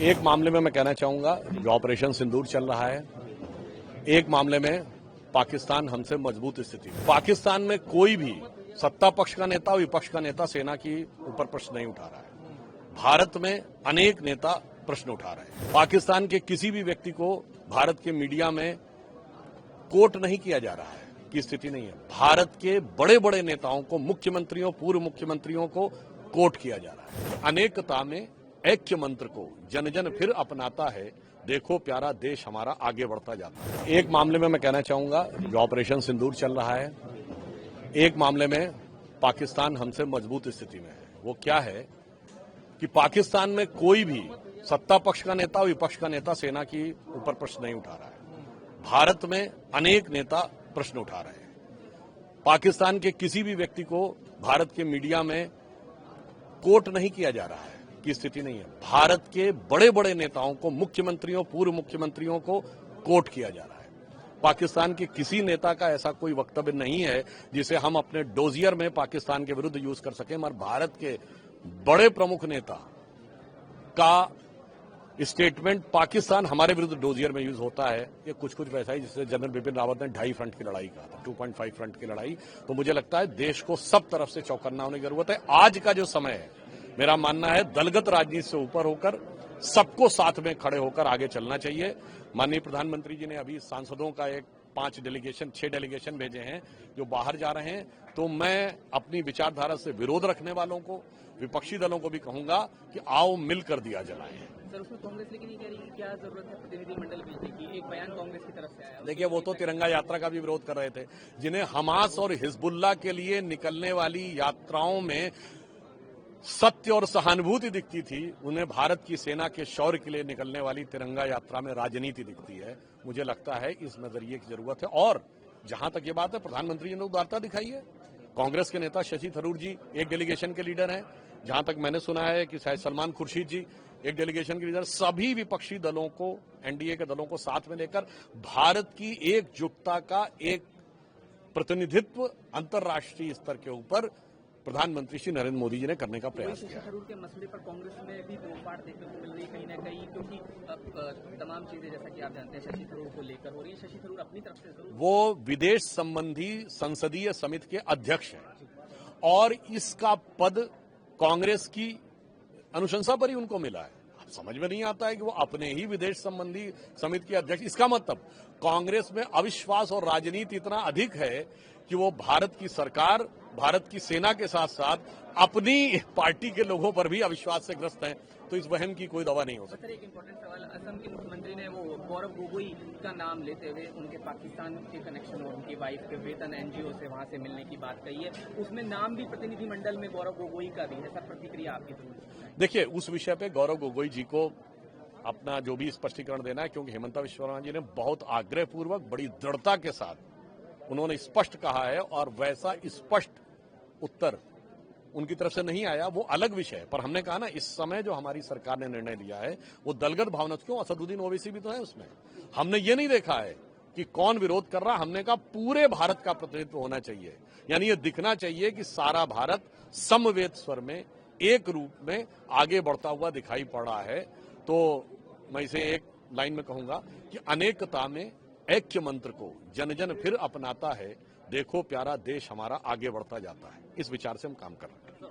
एक मामले में मैं कहना चाहूंगा जो ऑपरेशन सिंदूर चल रहा है, एक मामले में पाकिस्तान हमसे मजबूत स्थिति में। पाकिस्तान में कोई भी सत्ता पक्ष का नेता और विपक्ष का नेता सेना की ऊपर प्रश्न नहीं उठा रहा है। भारत में अनेक नेता प्रश्न उठा रहे हैं। पाकिस्तान के किसी भी व्यक्ति को भारत के मीडिया में कोट नहीं किया जा रहा है की स्थिति नहीं है। भारत के बड़े बड़े नेताओं को, मुख्यमंत्रियों, पूर्व मुख्यमंत्रियों को कोट किया जा रहा है। अनेकता में ऐक्य मंत्र को जन जन फिर अपनाता है, देखो प्यारा देश हमारा आगे बढ़ता जाता है। एक मामले में मैं कहना चाहूंगा जो ऑपरेशन सिंदूर चल रहा है, एक मामले में पाकिस्तान हमसे मजबूत स्थिति में है। वो क्या है कि पाकिस्तान में कोई भी सत्ता पक्ष का नेता और विपक्ष का नेता सेना की ऊपर प्रश्न नहीं उठा रहा है। भारत में अनेक नेता प्रश्न उठा रहे हैं। पाकिस्तान के किसी भी व्यक्ति को भारत के मीडिया में कोट नहीं किया जा रहा है की स्थिति नहीं है। भारत के बड़े बड़े नेताओं को, मुख्यमंत्रियों, पूर्व मुख्यमंत्रियों को कोट किया जा रहा है। पाकिस्तान के किसी नेता का ऐसा कोई वक्तव्य नहीं है जिसे हम अपने डोजियर में पाकिस्तान के विरुद्ध यूज कर सकें। मगर भारत के बड़े प्रमुख नेता का स्टेटमेंट पाकिस्तान हमारे विरुद्ध डोजियर में यूज होता है, ये कुछ कुछ वैसा ही जिससे जनरल बिपिन रावत ने 2.5 फ्रंट की लड़ाई कहा था, 2.5 फ्रंट की लड़ाई। तो मुझे लगता है देश को सब तरफ से चौकन्ना होने की जरूरत है। आज का जो समय है, मेरा मानना है दलगत राजनीति से ऊपर होकर सबको साथ में खड़े होकर आगे चलना चाहिए। माननीय प्रधानमंत्री जी ने अभी सांसदों का 6 डेलीगेशन भेजे हैं जो बाहर जा रहे हैं। तो मैं अपनी विचारधारा से विरोध रखने वालों को, विपक्षी दलों को भी कहूंगा कि आओ मिलकर दिया जलाएं। सर, उसमें कांग्रेस लेकिन नहीं कह रही कि क्या जरूरत है प्रतिनिधिमंडल भेजने की। एक बयान कांग्रेस की तरफ से आया। देखिए, वो तो तिरंगा यात्रा का भी विरोध कर रहे थे। जिन्हें हमास और हिजबुल्लाह के लिए निकलने वाली यात्राओं में सत्य और सहानुभूति दिखती थी, उन्हें भारत की सेना के शौर्य के लिए निकलने वाली तिरंगा यात्रा में राजनीति दिखती है। मुझे लगता है इस नजरिए की जरूरत है। और जहां तक ये बात है, प्रधानमंत्री जी ने उदारता दिखाई है। कांग्रेस के नेता शशि थरूर जी एक डेलीगेशन के लीडर हैं। जहां तक मैंने सुना है कि शायद सलमान खुर्शीद जी एक डेलीगेशन के लीडर। सभी विपक्षी दलों को, एनडीए के दलों को साथ में लेकर भारत की एकजुटता का एक प्रतिनिधित्व अंतर्राष्ट्रीय स्तर के ऊपर प्रधानमंत्री श्री नरेंद्र मोदी जी ने करने का प्रयास किया। शशि थरूर के मसले पर कांग्रेस में भी तोड़फाड़ देखने को मिल रही है कहीं न कहीं, क्योंकि तमाम चीजें जैसा कि आप जानते हैं शशि थरूर को लेकर हो रही है। शशि थरूर अपनी तरफ से जरूर वो विदेश संबंधी संसदीय समिति के अध्यक्ष हैं और इसका पद कांग्रेस की अनुशंसा पर ही उनको मिला है। समझ में नहीं आता है कि वो अपने ही विदेश संबंधी समिति के अध्यक्ष। इसका मतलब कांग्रेस में अविश्वास और राजनीति इतना अधिक है कि वो भारत की सरकार, भारत की सेना के साथ साथ अपनी पार्टी के लोगों पर भी अविश्वास से ग्रस्त हैं। तो इस वहम की कोई दवा नहीं हो सकती। सर, एक इम्पोर्टेंट सवाल, असम के मुख्यमंत्री ने वो गौरव गोगोई का नाम लेते हुए उनके पाकिस्तान के कनेक्शन और उनकी वाइफ के वेतन एनजीओ से वहां से मिलने की बात कही है। उसमें नाम भी प्रतिनिधिमंडल में गौरव गोगोई का भी है। सर, प्रतिक्रिया आपकी जरूर। देखिए, उस विषय पे गौरव गोगोई जी को अपना जो भी स्पष्टीकरण देना है, क्योंकि हेमंता विश्व शर्मा जी ने बहुत आग्रहपूर्वक, बड़ी दृढ़ता के साथ उन्होंने स्पष्ट कहा है और वैसा स्पष्ट उत्तर उनकी तरफ से नहीं आया। वो अलग विषय है। पर हमने कहा ना, इस समय जो हमारी सरकार ने निर्णय लिया है वो दलगत भावना, क्यों असदुद्दीन ओवैसी भी तो है उसमें। हमने ये नहीं देखा है कि कौन विरोध कर रहा। हमने कहा पूरे भारत का प्रतिनिधित्व होना चाहिए। यानी ये दिखना चाहिए कि सारा भारत समवेत स्वर में, एक रूप में आगे बढ़ता हुआ दिखाई पड़ रहा है। तो मैं इसे एक लाइन में कहूंगा कि अनेकता में ऐक्य मंत्र को जन जन फिर अपनाता है, देखो प्यारा देश हमारा आगे बढ़ता जाता है। इस विचार से हम काम कर रहे हैं।